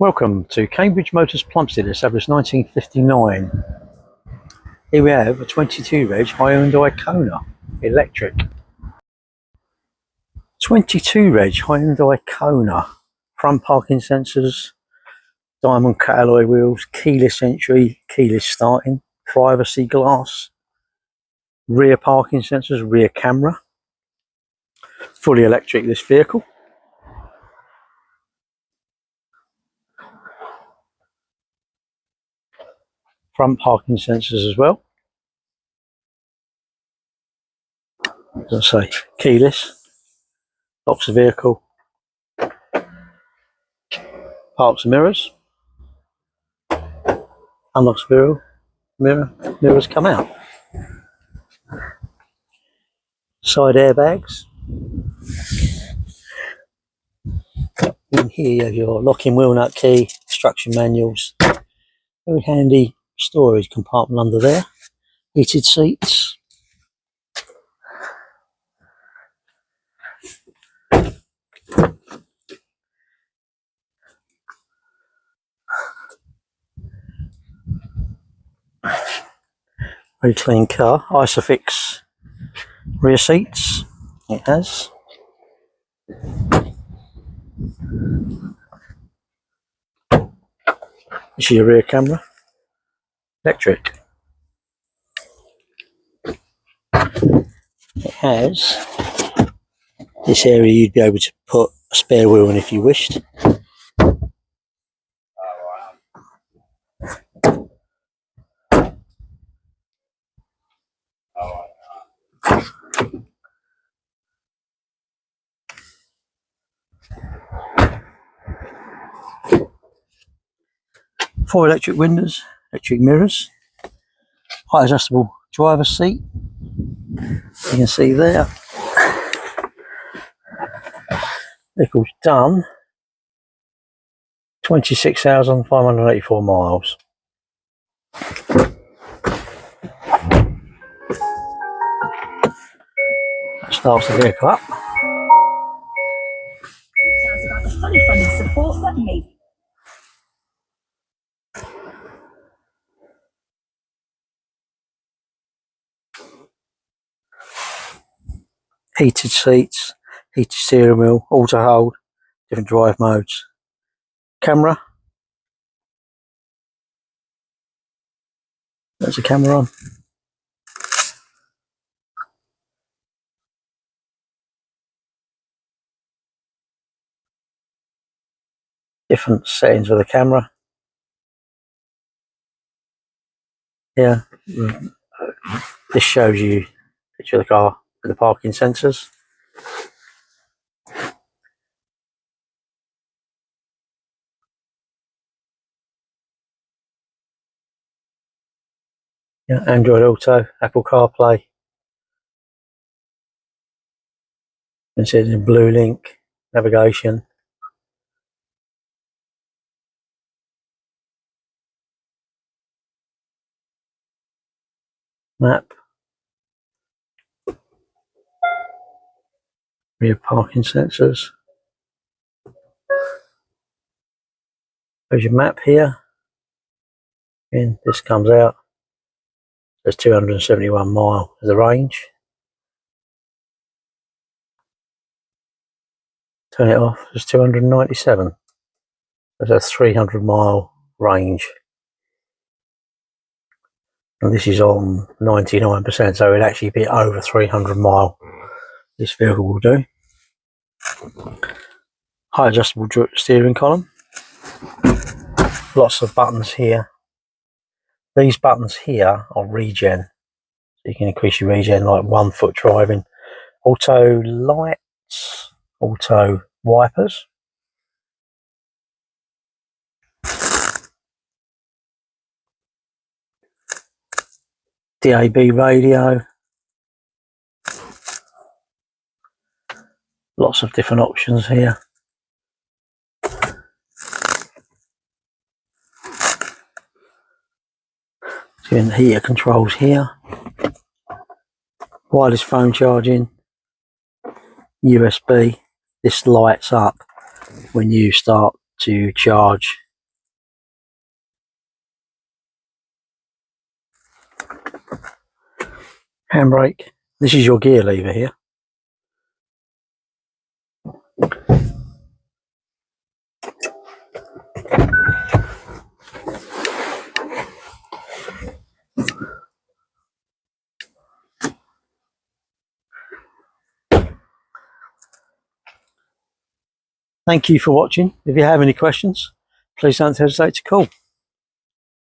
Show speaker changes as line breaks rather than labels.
Welcome to Cambridge Motors Plumstead, established 1959. Here we have a 22 reg Hyundai Kona electric. 22 reg Hyundai Kona, front parking sensors, diamond cut alloy wheels, keyless entry, keyless starting, privacy glass, rear parking sensors, rear camera, fully electric this vehicle. Front parking sensors as well. As I say, keyless, locks the vehicle, parks the mirrors, unlocks the mirrors come out. Side airbags. In here you have your locking wheel nut key, instruction manuals, very handy storage compartment under there, heated seats, very clean car, Isofix rear seats, it has. This is your rear camera, electric. It has this area you'd be able to put a spare wheel in if you wished. Four electric windows, electric mirrors, height adjustable driver's seat. You can see there. Vehicle's done 26,584 miles. That starts the vehicle up.
Tell us about the fully funded support that may.
Heated seats, heated steering wheel, auto hold, different drive modes. Camera. There's the camera on. Different settings for the camera. Yeah, this shows you a picture of the car with the parking sensors. Yeah, Android Auto, Apple CarPlay. You can see it in blue link, navigation. Map. Rear parking sensors. There's your map here. And this comes out. There's 271 mile as the range. Turn it off, there's 297. There's a 300 mile range. And this is on 99%, so it'll actually be over 300 mile. This vehicle will do. High adjustable steering column. Lots of buttons here. These buttons here are regen. So you can increase your regen, like 1 foot driving. Auto lights, auto wipers. DAB radio. Lots of different options here. Heater controls here. Wireless phone charging. USB. This lights up when you start to charge handbrake. This is your gear lever here. Thank you for watching. If you have any questions, please don't hesitate to call.